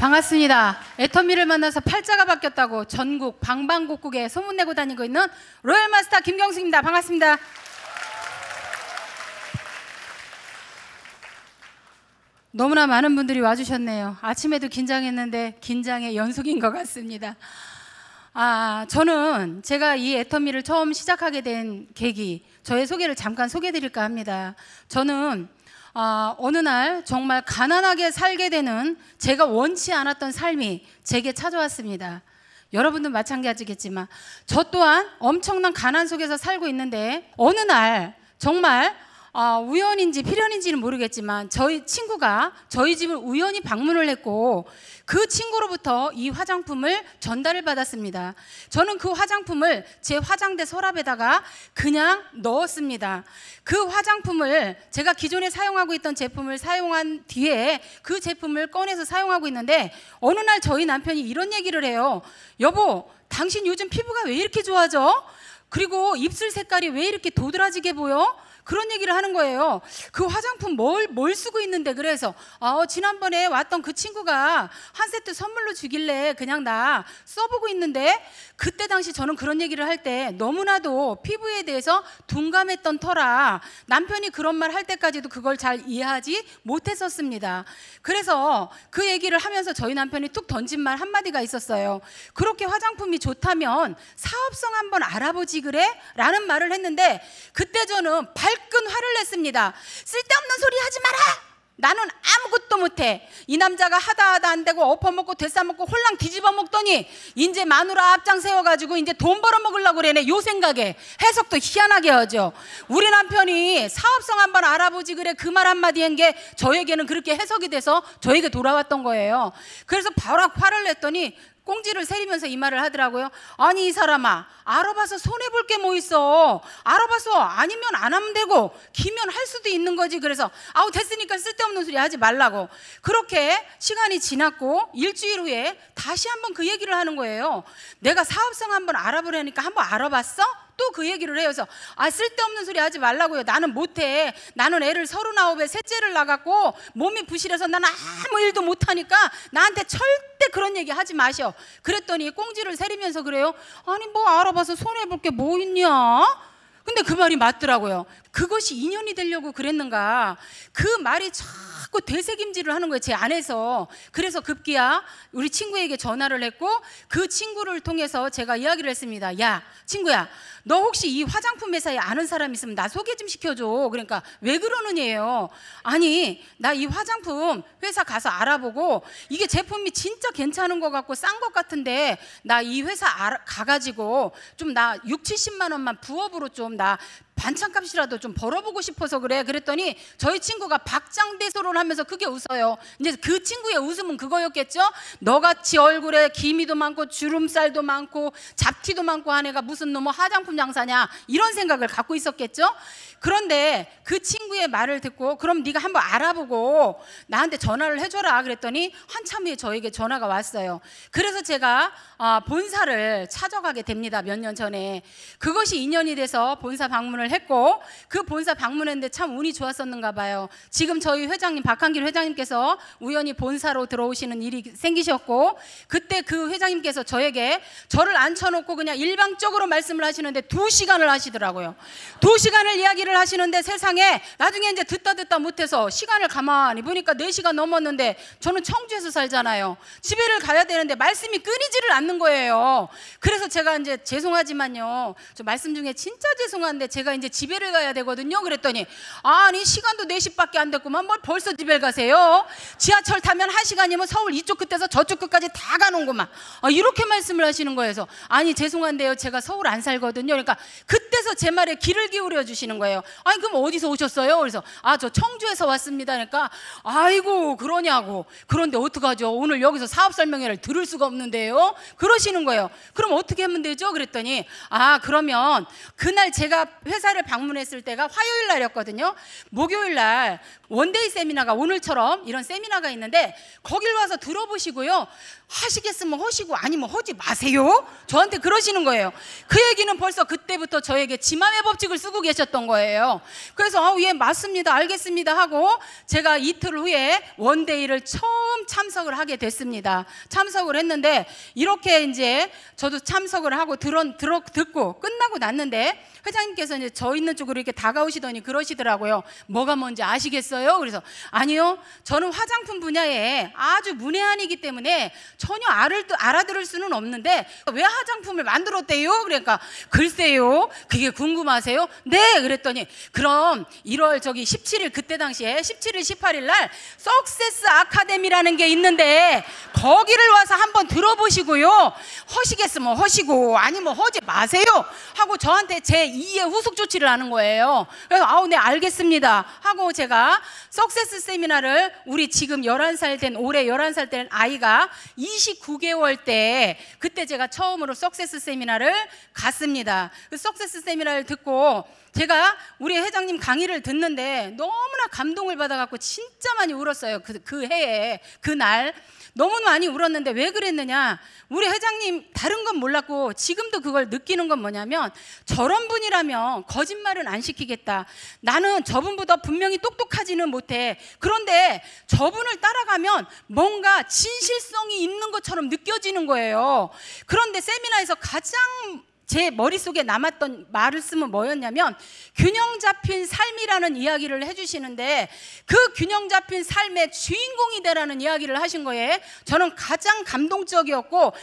반갑습니다. 애터미를 만나서 팔자가 바뀌었다고 전국 방방곡곡에 소문내고 다니고 있는 로얄마스터 김경숙입니다. 반갑습니다. 너무나 많은 분들이 와주셨네요. 아침에도 긴장했는데 긴장의 연속인 것 같습니다. 저는 제가 이 애터미를 처음 시작하게 된 계기, 저의 소개를 잠깐 소개해드릴까 합니다. 저는 어느 날 정말 가난하게 살게 되는 제가 원치 않았던 삶이 제게 찾아왔습니다. 여러분도 마찬가지겠지만 저 또한 엄청난 가난 속에서 살고 있는데 어느 날 정말 우연인지 필연인지는 모르겠지만 저희 친구가 저희 집을 우연히 방문을 했고 그 친구로부터 이 화장품을 전달을 받았습니다. 저는 그 화장품을 제 화장대 서랍에다가 그냥 넣었습니다. 그 화장품을 제가 기존에 사용하고 있던 제품을 사용한 뒤에 그 제품을 꺼내서 사용하고 있는데 어느 날 저희 남편이 이런 얘기를 해요. 여보, 당신 요즘 피부가 왜 이렇게 좋아져? 그리고 입술 색깔이 왜 이렇게 도드라지게 보여? 그런 얘기를 하는 거예요. 그 화장품 뭘 쓰고 있는데 그래서 지난번에 왔던 그 친구가 한 세트 선물로 주길래 그냥 나 써보고 있는데 그때 당시 저는 그런 얘기를 할 때 너무나도 피부에 대해서 둔감했던 터라 남편이 그런 말 할 때까지도 그걸 잘 이해하지 못했었습니다. 그래서 그 얘기를 하면서 저희 남편이 툭 던진 말 한마디가 있었어요. 그렇게 화장품이 좋다면 사업성 한번 알아보지 그래? 라는 말을 했는데 그때 저는 발끈 화를 냈습니다. 쓸데없는 소리 하지 마라! 나는 아무것도 못해. 이 남자가 하다 안 되고 엎어먹고 되싸먹고 홀랑 뒤집어 먹더니 이제 마누라 앞장 세워가지고 이제 돈 벌어먹으려고 그러네. 요 생각에 해석도 희한하게 하죠. 우리 남편이 사업성 한번 알아보지 그래 그 말 한마디 한 게 저에게는 그렇게 해석이 돼서 저에게 돌아왔던 거예요. 그래서 바로 화를 냈더니 꽁지를 세리면서 이 말을 하더라고요. 아니 이 사람아, 알아봐서 손해볼 게 뭐 있어. 알아봐서 아니면 안 하면 되고 기면 할 수도 있는 거지. 그래서 됐으니까 쓸데없는 소리 하지 말라고. 그렇게 시간이 지났고 일주일 후에 다시 한번 그 얘기를 하는 거예요. 내가 사업성 한번 알아보려니까 한번 알아봤어? 또 그 얘기를 해요. 그래서 쓸데없는 소리 하지 말라고요. 나는 못해. 나는 애를 39에 셋째를 낳았고 몸이 부실해서 나는 아무 일도 못하니까 나한테 절대 그런 얘기 하지 마셔. 그랬더니 꽁지를 세리면서 그래요. 아니 뭐 알아봐서 손해볼 게 뭐 있냐? 근데 그 말이 맞더라고요. 그것이 인연이 되려고 그랬는가. 그 말이 자꾸 되새김질을 하는 거예요, 제 안에서. 그래서 급기야 우리 친구에게 전화를 했고 그 친구를 통해서 제가 이야기를 했습니다. 야 친구야, 너 혹시 이 화장품 회사에 아는 사람 있으면 나 소개 좀 시켜줘. 그러니까 왜 그러느냐요. 아니 나 이 화장품 회사 가서 알아보고 이게 제품이 진짜 괜찮은 것 같고 싼 것 같은데 나 이 회사 가가지고 좀 나 6, 70만 원만 부업으로 좀 나 반찬값이라도 좀 벌어보고 싶어서 그래. 그랬더니 저희 친구가 박장대소를 하면서 크게 웃어요. 이제 그 친구의 웃음은 그거였겠죠. 너같이 얼굴에 기미도 많고 주름살도 많고 잡티도 많고 한 애가 무슨 놈의 화장품 장사냐 이런 생각을 갖고 있었겠죠. 그런데 그 친구의 말을 듣고 그럼 네가 한번 알아보고 나한테 전화를 해줘라 그랬더니 한참 후에 저에게 전화가 왔어요. 그래서 제가 본사를 찾아가게 됩니다. 몇 년 전에. 그것이 인연이 돼서 본사 방문을 했고 그 본사 방문했는데 참 운이 좋았었는가 봐요. 지금 저희 회장님 박한길 회장님께서 우연히 본사로 들어오시는 일이 생기셨고 그때 그 회장님께서 저에게 저를 앉혀놓고 그냥 일방적으로 말씀을 하시는데 2시간을 하시더라고요. 2시간을 이야기를 하시는데 세상에 나중에 이제 듣다 못해서 시간을 가만히 보니까 4시간 넘었는데 저는 청주에서 살잖아요. 집에를 가야 되는데 말씀이 끊이지를 않는 거예요. 그래서 제가 이제 죄송하지만요, 저 말씀 중에 진짜 죄송한데 제가 이제 집에를 가야 되거든요. 그랬더니 아니 시간도 4시밖에 안 됐구만 뭘 벌써 집에 가세요? 지하철 타면 1시간이면 서울 이쪽 끝에서 저쪽 끝까지 다 가는구만. 이렇게 말씀을 하시는 거예요. 그래서 아니 죄송한데요, 제가 서울 안 살거든요. 그러니까 그때서 제 말에 귀를 기울여 주시는 거예요. 아니 그럼 어디서 오셨어요? 그래서 저 청주에서 왔습니다. 그러니까 아이고 그러냐고. 그런데 어떡하죠? 오늘 여기서 사업 설명회를 들을 수가 없는데요. 그러시는 거예요. 그럼 어떻게 하면 되죠? 그랬더니 그러면 그날 제가 회사를 방문했을 때가 화요일 날이었거든요. 목요일 날 원데이 세미나가 오늘처럼 이런 세미나가 있는데 거길 와서 들어보시고요. 하시겠으면 하시고 아니면 하지 마세요. 저한테 그러시는 거예요. 그 얘기는 벌써 그때부터 저에게 지맘의 법칙을 쓰고 계셨던 거예요. 그래서 예, 맞습니다, 알겠습니다 하고 제가 이틀 후에 원데이를 처음 참석을 하게 됐습니다. 참석을 했는데 이렇게 이제 저도 참석을 하고 듣고 끝나고 났는데 회장님께서 이제 저 있는 쪽으로 이렇게 다가오시더니 그러시더라고요. 뭐가 뭔지 아시겠어요? 그래서 아니요, 저는 화장품 분야에 아주 문외한이기 때문에 전혀 알아들을 수는 없는데 왜 화장품을 만들었대요? 그러니까 글쎄요, 그게 궁금하세요? 네, 그랬더니 그럼 1월 17일 그때 당시에 17일 18일 날 석세스 아카데미라는 게 있는데 거기를 와서 한번 들어보시고요, 허시겠으면 허시고 아니면 허지 마세요 하고 저한테 제 2의 후속 조치를 하는 거예요. 그래서 아우 네 알겠습니다 하고 제가 석세스 세미나를 우리 지금 11살 된 올해 11살 된 아이가 29개월 때 그때 제가 처음으로 석세스 세미나를 갔습니다. 그 석세스 세미나를 듣고 제가 우리 회장님 강의를 듣는데 너무나 감동을 받아갖고 진짜 많이 울었어요. 그 해에 그날 너무 많이 울었는데 왜 그랬느냐, 우리 회장님 다른 건 몰랐고 지금도 그걸 느끼는 건 뭐냐면 저런 분이라면 거짓말은 안 시키겠다. 나는 저분보다 분명히 똑똑하지는 못해. 그런데 저분을 따라가면 뭔가 진실성이 있는 것처럼 느껴지는 거예요. 그런데 세미나에서 가장 제 머릿속에 남았던 말씀은 뭐였냐면 균형 잡힌 삶이라는 이야기를 해주시는데 그 균형 잡힌 삶의 주인공이 되라는 이야기를 하신 거예요. 저는 가장 감동적이었고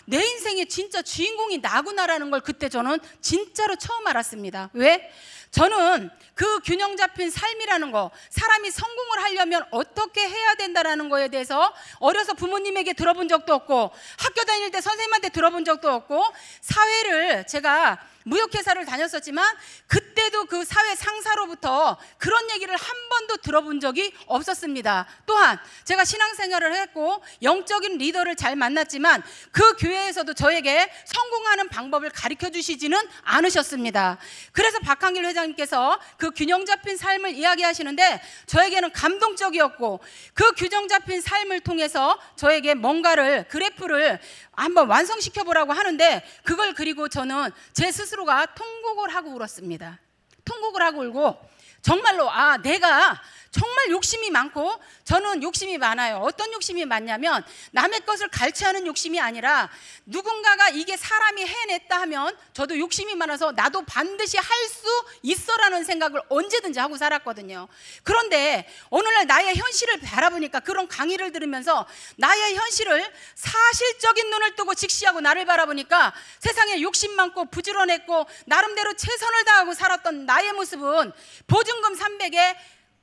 내 인생의 진짜 주인공이 나구나라는 걸 그때 저는 진짜로 처음 알았습니다. 왜? 저는 그 균형 잡힌 삶이라는 거, 사람이 성공을 하려면 어떻게 해야 된다라는 거에 대해서 어려서 부모님에게 들어본 적도 없고 학교 다닐 때 선생님한테 들어본 적도 없고 사회를 제가 무역회사를 다녔었지만 그때도 그 사회 상사로부터 그런 얘기를 한 번도 들어본 적이 없었습니다. 또한 제가 신앙생활을 했고 영적인 리더를 잘 만났지만 그 교회에서도 저에게 성공하는 방법을 가르쳐 주시지는 않으셨습니다. 그래서 박한길 회장님께서 그 균형 잡힌 삶을 이야기하시는데 저에게는 감동적이었고 그 균형 잡힌 삶을 통해서 저에게 뭔가를 그래프를 한번 완성시켜 보라고 하는데 그걸 그리고 저는 제 스스로가 통곡을 하고 울었습니다. 통곡을 하고 울고 정말로 내가 정말 욕심이 많고 저는 욕심이 많아요. 어떤 욕심이 많냐면 남의 것을 갈취하는 욕심이 아니라 누군가가 이게 사람이 해냈다 하면 저도 욕심이 많아서 나도 반드시 할 수 있어라는 생각을 언제든지 하고 살았거든요. 그런데 오늘날 나의 현실을 바라보니까 그런 강의를 들으면서 나의 현실을 사실적인 눈을 뜨고 직시하고 나를 바라보니까 세상에 욕심 많고 부지런했고 나름대로 최선을 다하고 살았던 나의 모습은 보증금 300에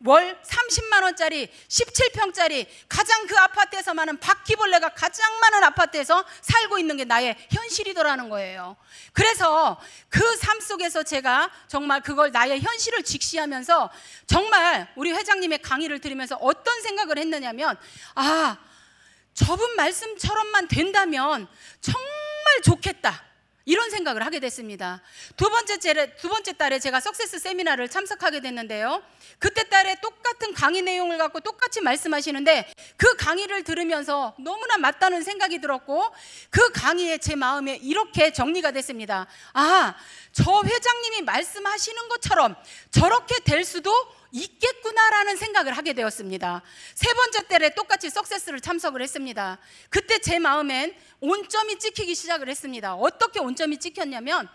월 30만 원짜리 17평짜리 가장 그 아파트에서 많은 바퀴벌레가 가장 많은 아파트에서 살고 있는 게 나의 현실이더라는 거예요. 그래서 그 삶 속에서 제가 정말 그걸 나의 현실을 직시하면서 정말 우리 회장님의 강의를 들으면서 어떤 생각을 했느냐면 저분 말씀처럼만 된다면 정말 좋겠다, 이런 생각을 하게 됐습니다. 두 번째 달에 제가 석세스 세미나를 참석하게 됐는데요. 그때 달에 똑같은 강의 내용을 갖고 똑같이 말씀하시는데 그 강의를 들으면서 너무나 맞다는 생각이 들었고 그 강의에 제 마음에 이렇게 정리가 됐습니다. 저 회장님이 말씀하시는 것처럼 저렇게 될 수도 있겠구나라는 생각을 하게 되었습니다. 세 번째 때에 똑같이 석세스를 참석을 했습니다. 그때 제 마음엔 온점이 찍히기 시작을 했습니다. 어떻게 온점이 찍혔냐면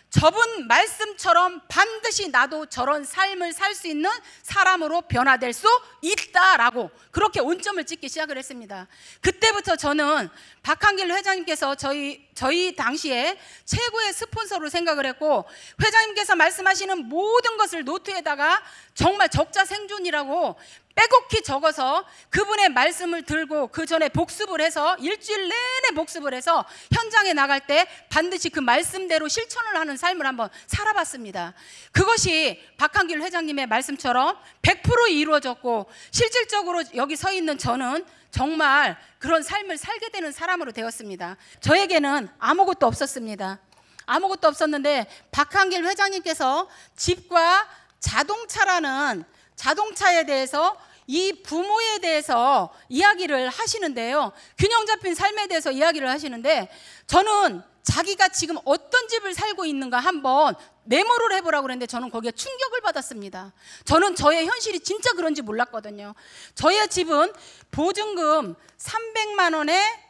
저분 말씀처럼 반드시 나도 저런 삶을 살 수 있는 사람으로 변화될 수 있다라고 그렇게 온점을 찍기 시작을 했습니다. 그때부터 저는 박한길 회장님께서 저희 당시에 최고의 스폰서로 생각을 했고 회장님께서 말씀하시는 모든 것을 노트에다가 정말 적자생존이라고 빼곡히 적어서 그분의 말씀을 들고 그 전에 복습을 해서 일주일 내내 복습을 해서 현장에 나갈 때 반드시 그 말씀대로 실천을 하는 삶을 한번 살아봤습니다. 그것이 박한길 회장님의 말씀처럼 100% 이루어졌고 실질적으로 여기 서 있는 저는 정말 그런 삶을 살게 되는 사람으로 되었습니다. 저에게는 아무것도 없었습니다. 아무것도 없었는데 박한길 회장님께서 집과 자동차라는 자동차에 대해서 이 부모에 대해서 이야기를 하시는데요. 균형 잡힌 삶에 대해서 이야기를 하시는데 저는 자기가 지금 어떤 집을 살고 있는가 한번 메모를 해보라고 그랬는데 저는 거기에 충격을 받았습니다. 저는 저의 현실이 진짜 그런지 몰랐거든요. 저의 집은 보증금 300만 원에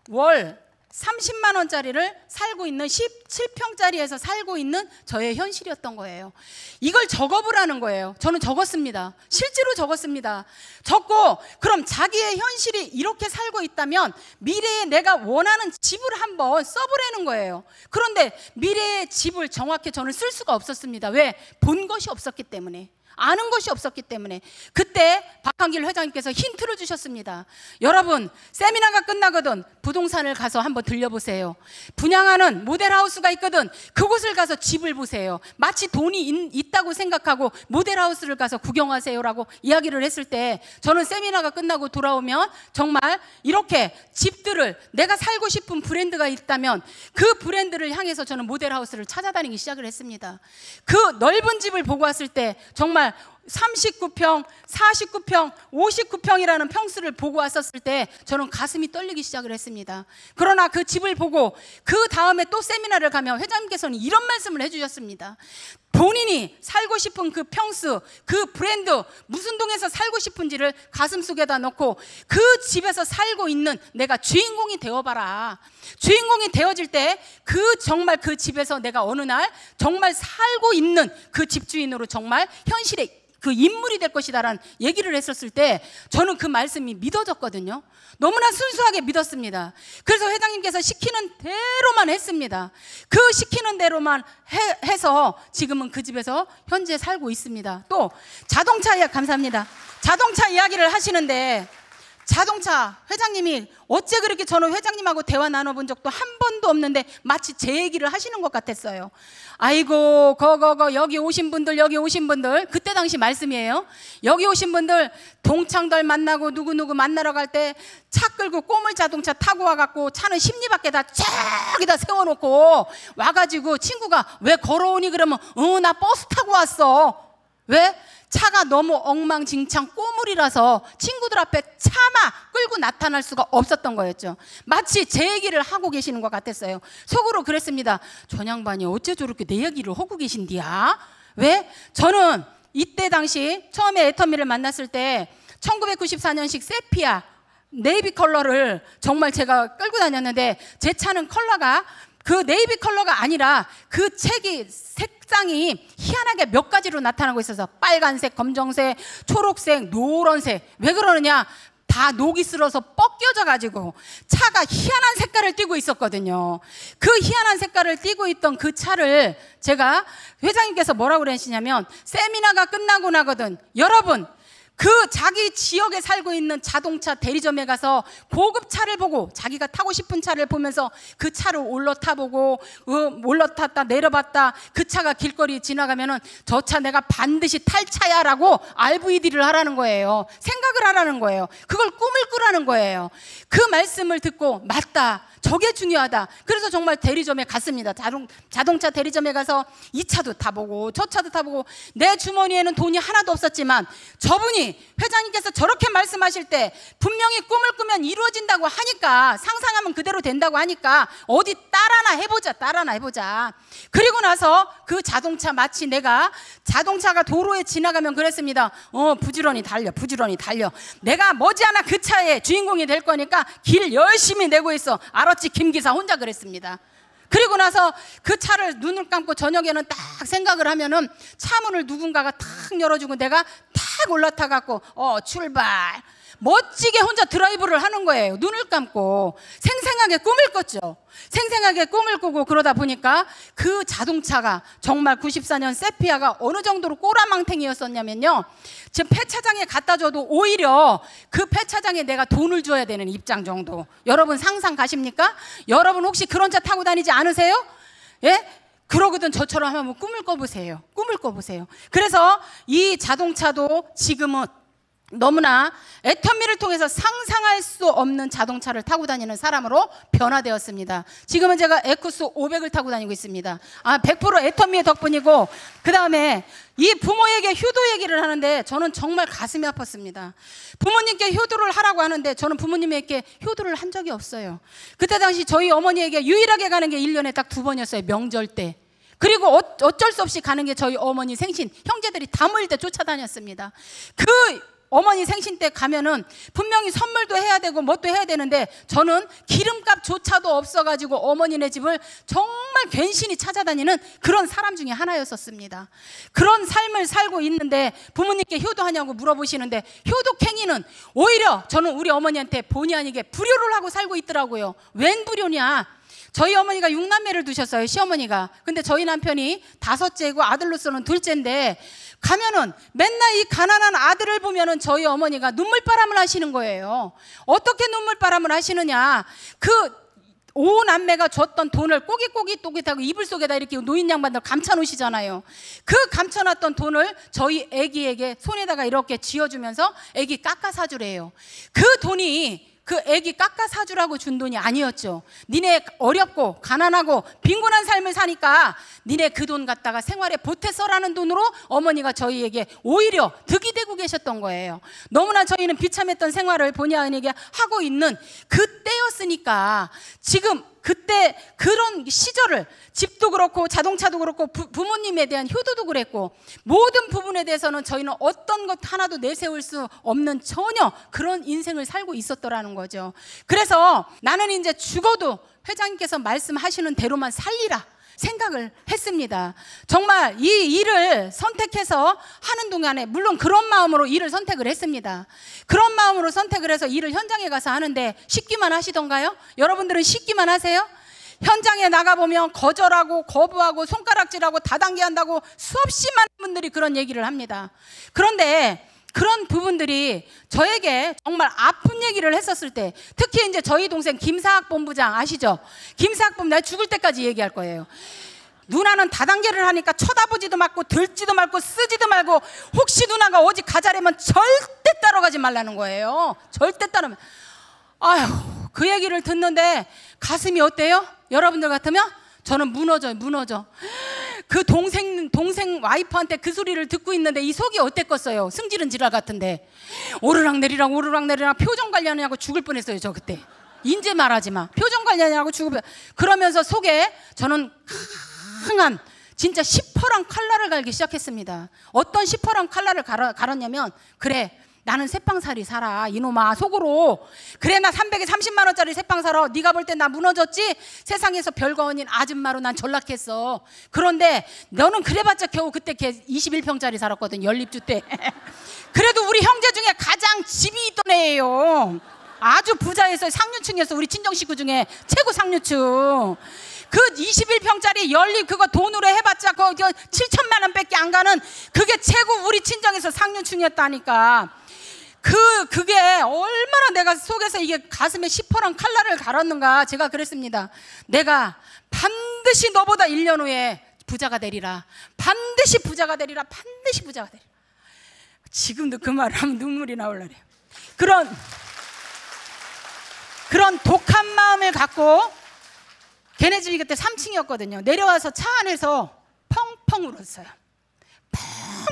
월 30만 원짜리를 살고 있는 17평짜리에서 살고 있는 저의 현실이었던 거예요. 이걸 적어보라는 거예요. 저는 적었습니다. 실제로 적었습니다. 적고 그럼 자기의 현실이 이렇게 살고 있다면 미래에 내가 원하는 집을 한번 써보라는 거예요. 그런데 미래의 집을 정확히 저는 쓸 수가 없었습니다. 왜? 본 것이 없었기 때문에. 아는 것이 없었기 때문에. 그때 박한길 회장님께서 힌트를 주셨습니다. 여러분, 세미나가 끝나거든 부동산을 가서 한번 들려보세요. 분양하는 모델하우스가 있거든 그곳을 가서 집을 보세요. 마치 돈이 있다고 생각하고 모델하우스를 가서 구경하세요라고 이야기를 했을 때 저는 세미나가 끝나고 돌아오면 정말 이렇게 집들을 내가 살고 싶은 브랜드가 있다면 그 브랜드를 향해서 저는 모델하우스를 찾아다니기 시작을 했습니다. 그 넓은 집을 보고 왔을 때 정말 39평, 49평, 59평이라는 평수를 보고 왔었을 때 저는 가슴이 떨리기 시작을 했습니다. 그러나 그 집을 보고 그 다음에 또 세미나를 가면 회장님께서는 이런 말씀을 해주셨습니다. 본인이 살고 싶은 그 평수, 그 브랜드, 무슨 동에서 살고 싶은지를 가슴속에다 넣고 그 집에서 살고 있는 내가 주인공이 되어봐라. 주인공이 되어질 때 정말 그 집에서 내가 어느 날 정말 살고 있는 그 집주인으로 정말 현실에 그 인물이 될 것이다라는 얘기를 했었을 때 저는 그 말씀이 믿어졌거든요. 너무나 순수하게 믿었습니다. 그래서 회장님께서 시키는 대로만 했습니다. 그 시키는 대로만 해서 지금은 그 집에서 현재 살고 있습니다. 또 자동차 이야기 감사합니다. 자동차 이야기를 하시는데 자동차 회장님이 어째 그렇게 저는 회장님하고 대화 나눠본 적도 한 번도 없는데 마치 제 얘기를 하시는 것 같았어요. 아이고 여기 오신 분들 그때 당시 말씀이에요. 여기 오신 분들 동창들 만나고 누구누구 만나러 갈 때 차 끌고 꼬물 자동차 타고 와갖고 차는 심리 밖에다 저기다 세워놓고 와가지고 친구가 왜 걸어오니 그러면 나 버스 타고 왔어. 왜? 차가 너무 엉망진창 꼬물이라서 친구들 앞에 차마 끌고 나타날 수가 없었던 거였죠. 마치 제 얘기를 하고 계시는 것 같았어요. 속으로 그랬습니다. 저 양반이 어째 저렇게 내 얘기를 하고 계신디야? 왜? 저는 이때 당시 처음에 애터미를 만났을 때 1994년식 세피아 네이비 컬러를 정말 제가 끌고 다녔는데 제 차는 컬러가 그 네이비 컬러가 아니라 그 색이 색상이 희한하게 몇 가지로 나타나고 있어서 빨간색, 검정색, 초록색, 노란색. 왜 그러느냐? 다 녹이 슬어서 뻗겨져 가지고 차가 희한한 색깔을 띠고 있었거든요. 그 희한한 색깔을 띠고 있던 그 차를 제가 회장님께서 뭐라고 그러시냐면 세미나가 끝나고 나거든 여러분 그 자기 지역에 살고 있는 자동차 대리점에 가서 고급 차를 보고 자기가 타고 싶은 차를 보면서 그 차를 올라타보고 올라탔다 내려봤다 그 차가 길거리 지나가면은 저 차 내가 반드시 탈 차야 라고 RVD를 하라는 거예요. 생각을 하라는 거예요. 그걸 꿈을 꾸라는 거예요. 그 말씀을 듣고 맞다. 저게 중요하다. 그래서 정말 대리점에 갔습니다. 자동차 대리점에 가서 이 차도 타보고 저 차도 타보고 내 주머니에는 돈이 하나도 없었지만 저분이 회장님께서 저렇게 말씀하실 때 분명히 꿈을 꾸면 이루어진다고 하니까 상상하면 그대로 된다고 하니까 어디 따라나 해보자. 그리고 나서 그 자동차 마치 내가 자동차가 도로에 지나가면 그랬습니다. 부지런히 달려. 내가 머지않아 그 차의 주인공이 될 거니까 길 열심히 내고 있어. 알았지 김기사 혼자 그랬습니다. 그리고 나서 그 차를 눈을 감고 저녁에는 딱 생각을 하면은 차문을 누군가가 탁 열어주고 내가 탁 올라타 갖고 출발 멋지게 혼자 드라이브를 하는 거예요. 눈을 감고 생생하게 꿈을 꿨죠. 생생하게 꿈을 꾸고 그러다 보니까 그 자동차가 정말 94년 세피아가 어느 정도로 꼬라망탱이였었냐면요. 지금 폐차장에 갖다 줘도 오히려 그 폐차장에 내가 돈을 줘야 되는 입장 정도. 여러분 상상 가십니까? 여러분 혹시 그런 차 타고 다니지 않으세요? 예? 그러거든 저처럼 한번 꿈을 꿔보세요. 그래서 이 자동차도 지금은 너무나 애터미를 통해서 상상할 수 없는 자동차를 타고 다니는 사람으로 변화되었습니다. 지금은 제가 에쿠스 500을 타고 다니고 있습니다. 100% 애터미의 덕분이고, 그 다음에 이 부모에게 효도 얘기를 하는데 저는 정말 가슴이 아팠습니다. 부모님께 효도를 하라고 하는데 저는 부모님에게 효도를 한 적이 없어요. 그때 당시 저희 어머니에게 유일하게 가는 게 1년에 딱 2번이었어요. 명절 때. 그리고 어쩔 수 없이 가는 게 저희 어머니 생신, 형제들이 다 모일 때 쫓아다녔습니다. 그 어머니 생신 때 가면은 분명히 선물도 해야 되고 뭣도 해야 되는데 저는 기름값조차도 없어가지고 어머니네 집을 정말 괜시니 찾아다니는 그런 사람 중에 하나였었습니다. 그런 삶을 살고 있는데 부모님께 효도하냐고 물어보시는데, 효도행위는 오히려 저는 우리 어머니한테 본의 아니게 불효를 하고 살고 있더라고요. 웬 불효냐? 저희 어머니가 6남매를 두셨어요, 시어머니가. 근데 저희 남편이 5째고 아들로서는 2째인데 가면은 맨날 이 가난한 아들을 보면은 저희 어머니가 눈물바람을 하시는 거예요. 어떻게 눈물바람을 하시느냐? 그 5남매가 줬던 돈을 꼬깃꼬깃하고 이불 속에다 이렇게 노인 양반들 감춰놓으시잖아요. 그 감춰놨던 돈을 저희 애기에게 손에다가 이렇게 쥐어주면서 애기 깎아 사주래요. 그 돈이 그 애기 깎아 사주라고 준 돈이 아니었죠. 니네 어렵고 가난하고 빈곤한 삶을 사니까 니네 그 돈 갖다가 생활에 보태 써라는 돈으로 어머니가 저희에게 오히려 득이 되고 계셨던 거예요. 너무나 저희는 비참했던 생활을 본의 아니게 하고 있는 그때였으니까 지금 그때 그런 시절을, 집도 그렇고 자동차도 그렇고 부모님에 대한 효도도 그랬고 모든 부분에 대해서는 저희는 어떤 것 하나도 내세울 수 없는 전혀 그런 인생을 살고 있었더라는 거죠. 그래서 나는 이제 죽어도 회장님께서 말씀하시는 대로만 살리라 생각을 했습니다. 정말 이 일을 선택해서 하는 동안에 물론 그런 마음으로 일을 선택을 했습니다. 그런 마음으로 선택을 해서 일을 현장에 가서 하는데 쉽기만 하시던가요? 여러분들은 쉽기만 하세요? 현장에 나가보면 거절하고 거부하고 손가락질하고 다단계한다고 수없이 많은 분들이 그런 얘기를 합니다. 그런데 그런 부분들이 저에게 정말 아픈 얘기를 했었을 때, 특히 이제 저희 동생 김사학 본부장 아시죠? 김사학 본부장, 나 죽을 때까지 얘기할 거예요. 누나는 다단계를 하니까 쳐다보지도 말고 들지도 말고 쓰지도 말고 혹시 누나가 어디 가자려면 절대 따라가지 말라는 거예요. 절대 따르면. 아휴, 그 얘기를 듣는데 가슴이 어때요? 여러분들 같으면? 저는 무너져. 그 동생 와이프한테 그 소리를 듣고 있는데 이 속이 어땠겠어요? 승질은 지랄 같은데 오르락내리락 표정 관리하느냐고 죽을 뻔했어요. 저 그때. 인제 말하지 마. 표정 관리하느냐고 죽을 뻔. 그러면서 속에 저는 강한 진짜 시퍼런 칼날을 갈기 시작했습니다. 어떤 시퍼런 칼날을 갈았냐면, 그래 나는 새빵살이 살아 이놈아 속으로. 그래 나 330만 원짜리 새빵 살아. 네가 볼 땐 나 무너졌지? 세상에서 별거 아닌 아줌마로 난 전락했어. 그런데 너는 그래봤자 겨우 그때 걔 21평짜리 살았거든, 연립주 때. 그래도 우리 형제 중에 가장 집이 있던 애예요. 아주 부자에서 상류층에서 우리 친정 식구 중에 최고 상류층. 그 21평짜리 연립 그거 돈으로 해봤자 그거 7천만 원밖에 안 가는 그게 최고 우리 친정에서 상류층이었다니까. 그게 얼마나 내가 속에서 이게 가슴에 시퍼런 칼날을 갈았는가. 제가 그랬습니다. 내가 반드시 너보다 1년 후에 부자가 되리라. 반드시 부자가 되리라. 반드시 부자가 되리라. 지금도 그 말을 하면 눈물이 나올라래요. 그런 독한 마음을 갖고, 걔네 집이 그때 3층이었거든요. 내려와서 차 안에서 펑펑 울었어요.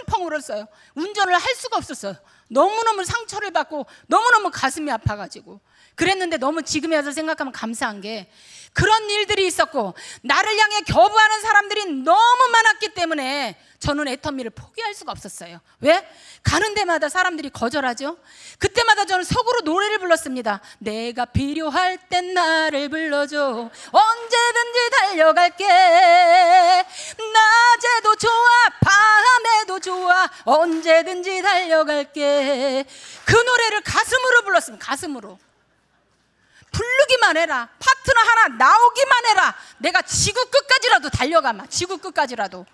펑펑 울었어요. 운전을 할 수가 없었어요. 너무너무 상처를 받고 너무너무 가슴이 아파가지고. 그랬는데 너무 지금에 와서 생각하면 감사한 게, 그런 일들이 있었고 나를 향해 겨부하는 사람들이 너무 많았기 때문에 저는 애터미를 포기할 수가 없었어요. 왜? 가는 데마다 사람들이 거절하죠. 그때마다 저는 속으로 노래를 불렀습니다. 내가 필요할 땐 나를 불러줘. 언제든지 달려갈게. 낮에도 좋아 밤에도 좋아 언제든지 달려갈게. 그 노래를 가슴으로 불렀습니다. 가슴으로. 부르기만 해라. 파트너 하나 나오기만 해라. 내가 지구 끝까지라도 달려가마. 지구 끝까지라도.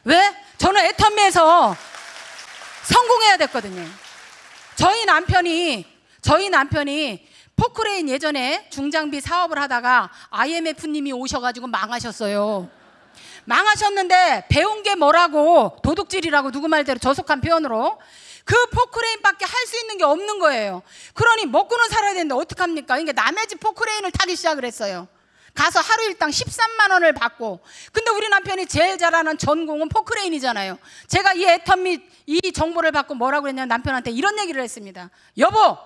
왜? 저는 애터미에서 성공해야 됐거든요. 저희 남편이 포크레인 예전에 중장비 사업을 하다가 IMF님이 오셔가지고 망하셨어요. 망하셨는데 배운 게 뭐라고, 도둑질이라고 누구 말대로 저속한 표현으로 그 포크레인밖에 할 수 있는 게 없는 거예요. 그러니 먹고는 살아야 되는데 어떡합니까? 그러니까 남의 집 포크레인을 타기 시작을 했어요. 가서 하루 일당 13만 원을 받고. 근데 우리 남편이 제일 잘하는 전공은 포크레인이잖아요. 제가 이 애터미 이 정보를 받고 뭐라고 했냐면 남편한테 이런 얘기를 했습니다. 여보,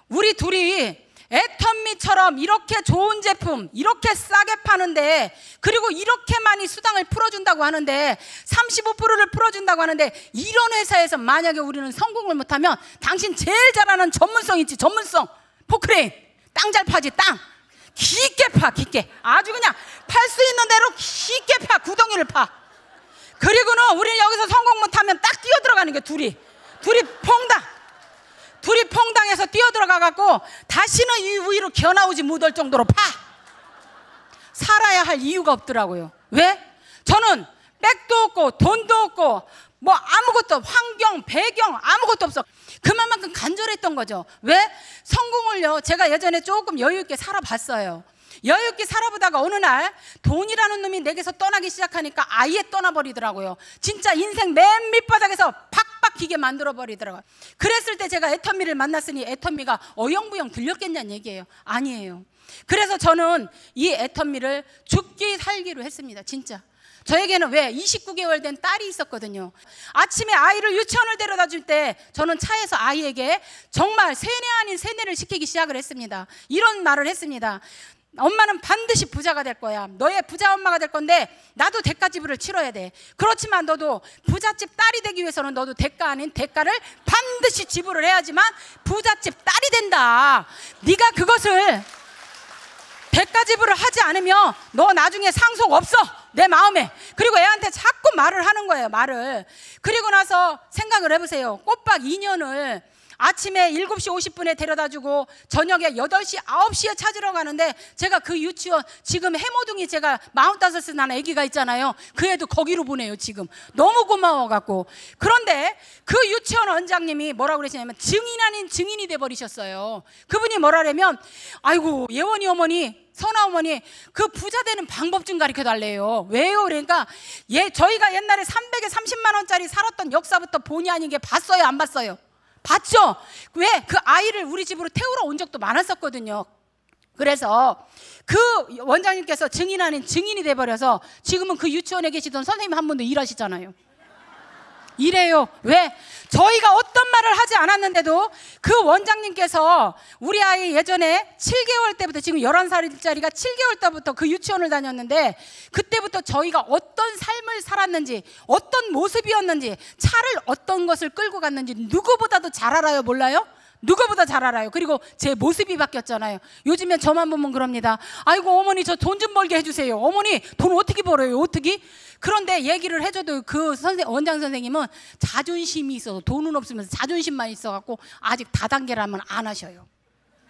우리 둘이 애터미처럼 이렇게 좋은 제품 이렇게 싸게 파는데, 그리고 이렇게 많이 수당을 풀어준다고 하는데, 35%를 풀어준다고 하는데, 이런 회사에서 만약에 우리는 성공을 못하면 당신 제일 잘하는 전문성 있지, 전문성 포크레인 땅 잘 파지. 땅 깊게 파, 깊게. 아주 그냥 팔 수 있는 대로 깊게 파, 구덩이를 파. 그리고는 우리는 여기서 성공 못하면 딱 뛰어들어가는 게 둘이 퐁당해서 뛰어들어가갖고 다시는 이 위로 겨나오지 못할 정도로 파. 살아야 할 이유가 없더라고요. 왜? 저는 백도 없고 돈도 없고 뭐 아무것도, 환경, 배경 아무것도 없어. 그만큼 간절했던 거죠. 왜? 성공을요, 제가 예전에 조금 여유 있게 살아봤어요. 여유 있게 살아보다가 어느 날 돈이라는 놈이 내게서 떠나기 시작하니까 아예 떠나버리더라고요. 진짜 인생 맨 밑바닥에서 팍팍 기게 만들어버리더라고요. 그랬을 때 제가 애터미를 만났으니 애터미가 어영부영 들렸겠냐는 얘기예요. 아니에요. 그래서 저는 이 애터미를 죽기 살기로 했습니다. 진짜. 저에게는 왜 29개월 된 딸이 있었거든요. 아침에 아이를 유치원을 데려다 줄 때 저는 차에서 아이에게 정말 세뇌 아닌 세뇌를 시키기 시작을 했습니다. 이런 말을 했습니다. 엄마는 반드시 부자가 될 거야. 너의 부자 엄마가 될 건데 나도 대가 지불을 치러야 돼. 그렇지만 너도 부잣집 딸이 되기 위해서는 너도 대가 아닌 대가를 반드시 지불을 해야지만 부잣집 딸이 된다. 네가 그것을 대가 지불을 하지 않으면 너 나중에 상속 없어, 내 마음에. 그리고 애한테 자꾸 말을 하는 거예요, 말을. 그리고 나서 생각을 해보세요. 꼬박 2년을 아침에 7시 50분에 데려다주고 저녁에 8시, 9시에 찾으러 가는데, 제가 그 유치원, 지금 해모둥이 제가 45살 난 아기가 있잖아요. 그 애도 거기로 보내요 지금. 너무 고마워갖고. 그런데 그 유치원 원장님이 뭐라고 그러시냐면 증인 아닌 증인이 돼버리셨어요. 그분이 뭐라냐면, 아이고 예원이 어머니, 선아 어머니, 그 부자 되는 방법 좀 가르쳐 달래요. 왜요? 그러니까 저희가 옛날에 300에 30만 원짜리 살았던 역사부터 본의 아닌 게 봤어요, 안 봤어요? 봤죠? 왜? 그 아이를 우리 집으로 태우러 온 적도 많았었거든요. 그래서 그 원장님께서 증인 아닌 증인이 돼버려서 지금은 그 유치원에 계시던 선생님 한 분도 일하시잖아요. 이래요. 왜? 저희가 어떤 말을 하지 않았는데도 그 원장님께서 우리 아이 예전에 7개월 때부터, 지금 11살짜리가 7개월 때부터 그 유치원을 다녔는데, 그때부터 저희가 어떤 삶을 살았는지, 어떤 모습이었는지, 차를 어떤 것을 끌고 갔는지 누구보다도 잘 알아요. 몰라요? 누구보다 잘 알아요. 그리고 제 모습이 바뀌었잖아요. 요즘엔 저만 보면 그럽니다. 아이고 어머니 저 돈 좀 벌게 해주세요. 어머니 돈 어떻게 벌어요? 어떻게? 그런데 얘기를 해줘도 그 원장 선생님은 자존심이 있어서, 돈은 없으면서 자존심만 있어갖고 아직 다단계라면 안 하셔요.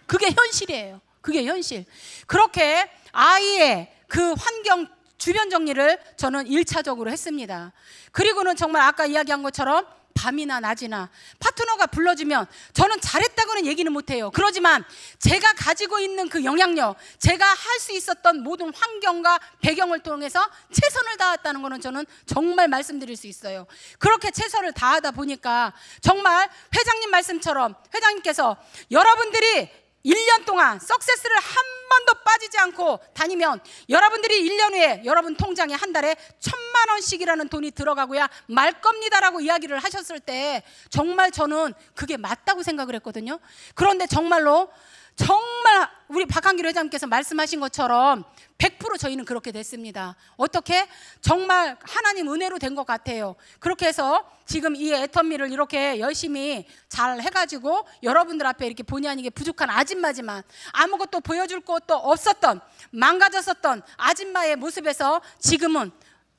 그게 현실이에요. 그게 현실. 그렇게 아이의 그 환경 주변 정리를 저는 1차적으로 했습니다. 그리고는 정말 아까 이야기한 것처럼 밤이나 낮이나 파트너가 불러주면 저는 잘했다고는 얘기는 못해요. 그러지만 제가 가지고 있는 그 영향력, 제가 할 수 있었던 모든 환경과 배경을 통해서 최선을 다했다는 것은 저는 정말 말씀드릴 수 있어요. 그렇게 최선을 다하다 보니까 정말 회장님 말씀처럼, 회장님께서 여러분들이 1년 동안 석세스를 한 번도 빠지지 않고 다니면 여러분들이 1년 후에 여러분 통장에 한 달에 1,000만 원씩이라는 돈이 들어가고야 말 겁니다라고 이야기를 하셨을 때 정말 저는 그게 맞다고 생각을 했거든요. 그런데 정말로 정말 우리 박한길 회장님께서 말씀하신 것처럼 100% 저희는 그렇게 됐습니다. 어떻게? 정말 하나님 은혜로 된 것 같아요. 그렇게 해서 지금 이 애터미를 이렇게 열심히 잘 해가지고 여러분들 앞에 이렇게 본의 아니게 부족한 아줌마지만, 아무것도 보여줄 것도 없었던, 망가졌었던 아줌마의 모습에서 지금은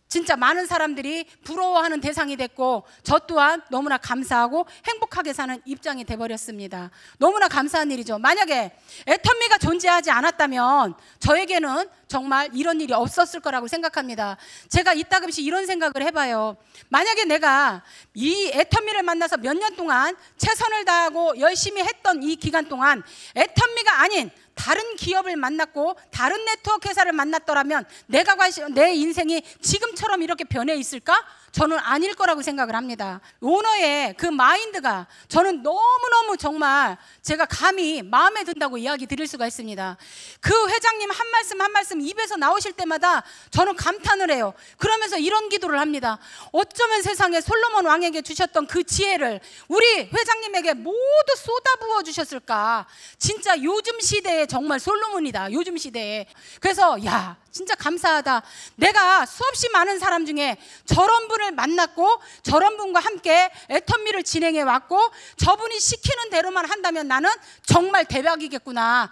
진짜 많은 사람들이 부러워하는 대상이 됐고, 저 또한 너무나 감사하고 행복하게 사는 입장이 돼버렸습니다. 너무나 감사한 일이죠. 만약에 애터미가 존재하지 않았다면 저에게는 정말 이런 일이 없었을 거라고 생각합니다. 제가 이따금씩 이런 생각을 해봐요. 만약에 내가 이 애터미를 만나서 몇 년 동안 최선을 다하고 열심히 했던 이 기간 동안 애터미가 아닌 다른 기업을 만났고 다른 네트워크 회사를 만났더라면 내 인생이 지금처럼 이렇게 변해 있을까? 저는 아닐 거라고 생각을 합니다. 오너의 그 마인드가 저는 너무너무 정말 제가 감히 마음에 든다고 이야기 드릴 수가 있습니다. 그 회장님 한 말씀 한 말씀 입에서 나오실 때마다 저는 감탄을 해요. 그러면서 이런 기도를 합니다. 어쩌면 세상에 솔로몬 왕에게 주셨던 그 지혜를 우리 회장님에게 모두 쏟아부어 주셨을까? 진짜 요즘 시대에 정말 솔로몬이다. 요즘 시대에. 그래서 야, 진짜 감사하다. 내가 수없이 많은 사람 중에 저런 분을 만났고 저런 분과 함께 애터미를 진행해 왔고 저분이 시키는 대로만 한다면 나는 정말 대박이겠구나.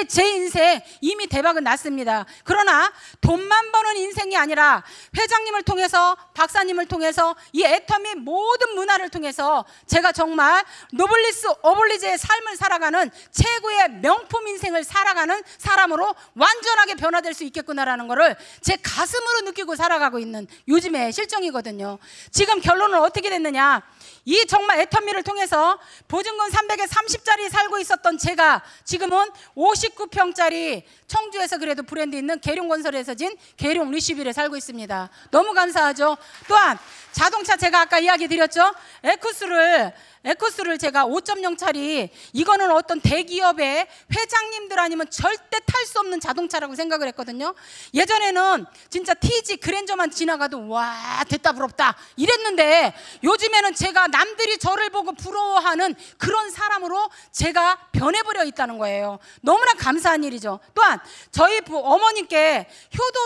제 인생 이미 대박은 났습니다. 그러나 돈만 버는 인생이 아니라 회장님을 통해서 박사님을 통해서 이 애터미 모든 문화를 통해서 제가 정말 노블리스 오블리제의 삶을 살아가는 최고의 명품 인생을 살아가는 사람으로 완전하게 변화될 수 있겠구나라는 거를 제 가슴으로 느끼고 살아가고 있는 요즘의 실정이거든요. 지금 결론은 어떻게 됐느냐? 이 정말 애터미를 통해서 보증금 300에 30짜리 살고 있었던 제가 지금은 59평짜리 청주에서 그래도 브랜드 있는 계룡건설에서 진 계룡 리시빌에 살고 있습니다. 너무 감사하죠. 또한 자동차 제가 아까 이야기 드렸죠. 에쿠스를 제가 5.0짜리 이거는 어떤 대기업의 회장님들 아니면 절대 탈 수 없는 자동차라고 생각을 했거든요. 예전에는 진짜 TG 그랜저만 지나가도 와 됐다 부럽다 이랬는데 요즘에는 제가 남들이 저를 보고 부러워하는 그런 사람으로 제가 변해버려 있다는 거예요. 너무나 감사한 일이죠. 또한 저희 어머님께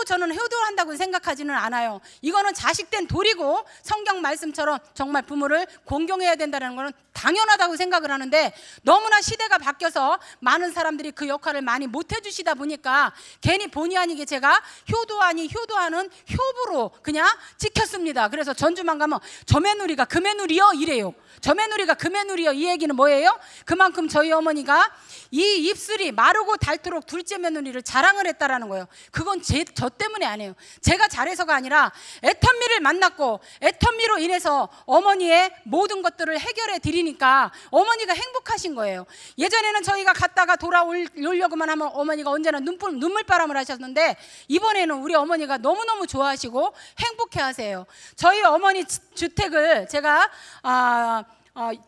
저는 효도한다고 생각하지는 않아요. 이거는 자식된 도리고 성경 말씀처럼 정말 부모를 공경해야 된다는 것은 당연하다고 생각을 하는데 너무나 시대가 바뀌어서 많은 사람들이 그 역할을 많이 못 해주시다 보니까 괜히 본의 아니게 제가 효도하는 효부로 그냥 찍혔습니다. 그래서 전주만 가면 저 며느리가 그 며느리요 이래요. 저 며느리가 그 며느리요. 이 얘기는 뭐예요? 그만큼 저희 어머니가 이 입술이 마르고 닳도록 둘째 며느리를 자랑을 했다라는 거예요. 그건 저 때문에 아니에요. 제가 잘해서가 아니라 애터미를 만났고 애터미로 인해서 어머니의 모든 것들을 해결해 드리니까 어머니가 행복하신 거예요. 예전에는 저희가 갔다가 돌아오려고만 하면 어머니가 언제나 눈물바람을 하셨는데 이번에는 우리 어머니가 너무너무 좋아하시고 행복해 하세요. 저희 어머니 주택을 제가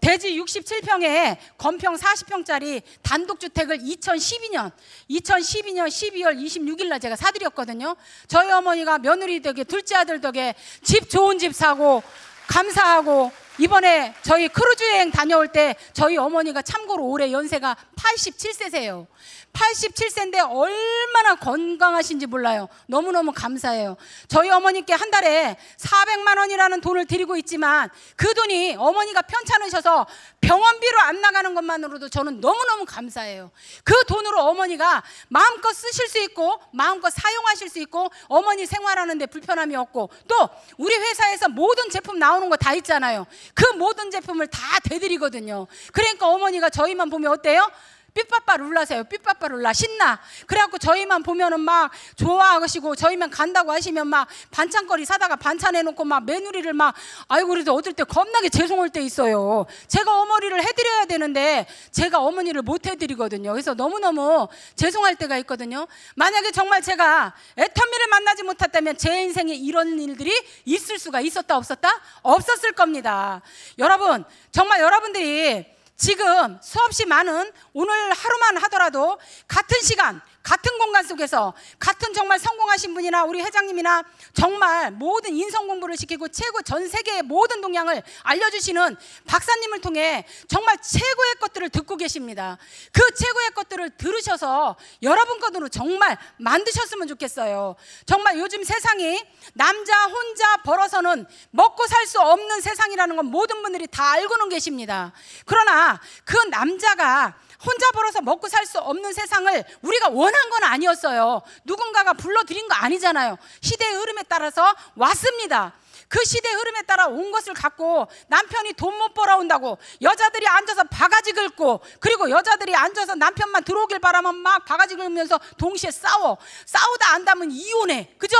대지 67평에 건평 40평짜리 단독주택을 2012년 12월 26일 날 제가 사드렸거든요. 저희 어머니가 며느리 덕에 둘째 아들 덕에 집 좋은 집 사고 감사하고 이번에 저희 크루즈 여행 다녀올 때 저희 어머니가 참고로 올해 연세가 87세세요. 87세인데 얼마나 건강하신지 몰라요. 너무너무 감사해요. 저희 어머니께 한 달에 400만 원이라는 돈을 드리고 있지만 그 돈이 어머니가 편찮으셔서 병원비로 안 나가는 것만으로도 저는 너무너무 감사해요. 그 돈으로 어머니가 마음껏 쓰실 수 있고 마음껏 사용하실 수 있고 어머니 생활하는데 불편함이 없고 또 우리 회사에서 모든 제품 나오는 거 다 있잖아요. 그 모든 제품을 다 대드리거든요. 그러니까 어머니가 저희만 보면 어때요? 삐빠빠 룰라세요. 삐빠빠 룰라 신나. 그래갖고 저희만 보면은 막 좋아하시고 저희만 간다고 하시면 막 반찬거리 사다가 반찬 해놓고 막 며느리를 막 아이고 그래도 어떨 때 겁나게 죄송할 때 있어요. 제가 어머니를 해드려야 되는데 제가 어머니를 못 해드리거든요. 그래서 너무너무 죄송할 때가 있거든요. 만약에 정말 제가 애터미를 만나지 못했다면 제 인생에 이런 일들이 있을 수가 있었다 없었다? 없었을 겁니다. 여러분 정말 여러분들이 지금 수없이 많은 오늘 하루만 하더라도 같은 시간 같은 공간 속에서 같은 정말 성공하신 분이나 우리 회장님이나 정말 모든 인성 공부를 시키고 최고 전 세계의 모든 동향을 알려주시는 박사님을 통해 정말 최고의 것들을 듣고 계십니다. 그 최고의 것들을 들으셔서 여러분 것으로 정말 만드셨으면 좋겠어요. 정말 요즘 세상이 남자 혼자 벌어서는 먹고 살 수 없는 세상이라는 건 모든 분들이 다 알고는 계십니다. 그러나 그 남자가 혼자 벌어서 먹고 살 수 없는 세상을 우리가 원한 건 아니었어요. 누군가가 불러들인 거 아니잖아요. 시대의 흐름에 따라서 왔습니다. 그 시대 흐름에 따라 온 것을 갖고 남편이 돈 못 벌어온다고 여자들이 앉아서 바가지 긁고, 그리고 여자들이 앉아서 남편만 들어오길 바라면 막 바가지 긁으면서 동시에 싸우다 안다면 이혼해. 그죠?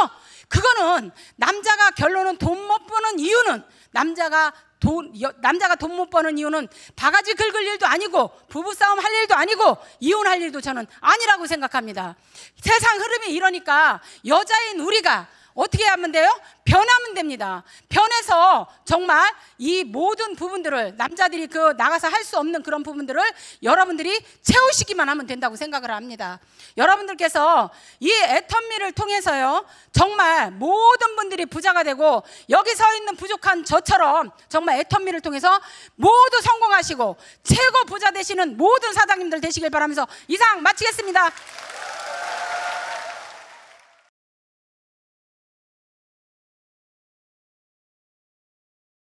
그거는 남자가 결론은 돈 못 버는 이유는 남자가 돈 못 버는 이유는 바가지 긁을 일도 아니고 부부싸움 할 일도 아니고 이혼할 일도 저는 아니라고 생각합니다. 세상 흐름이 이러니까 여자인 우리가 어떻게 하면 돼요? 변하면 됩니다. 변해서 정말 이 모든 부분들을, 남자들이 나가서 할 수 없는 그런 부분들을 여러분들이 채우시기만 하면 된다고 생각을 합니다. 여러분들께서 이 애텀미를 통해서요, 정말 모든 분들이 부자가 되고, 여기 서 있는 부족한 저처럼 정말 애텀미를 통해서 모두 성공하시고 최고 부자 되시는 모든 사장님들 되시길 바라면서 이상 마치겠습니다.